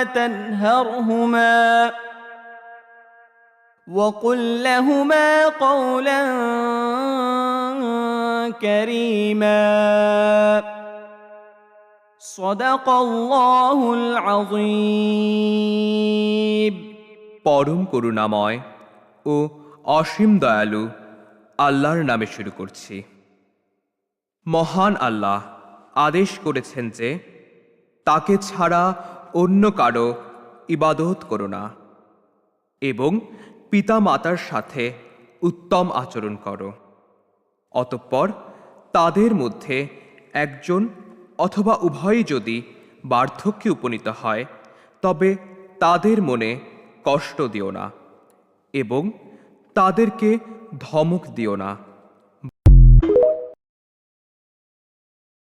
تنهرهما وقل لهما قولا كريما صدق الله العظيم। পরম করুণাময় ও অসীম দয়ালু আল্লাহর নামে শুরু করছি। মহান আল্লাহ আদেশ করেছেন যে তাকে ছাড়া অন্য কারো ইবাদত করো না এবং পিতা মাতার সাথে উত্তম আচরণ করো। অতঃপর তাদের মধ্যে একজন অথবা উভয়ই যদি বার্ধক্যে উপনীত হয় তবে তাদের মনে কষ্ট দিও না এবং তাদেরকে ধমক দিও না।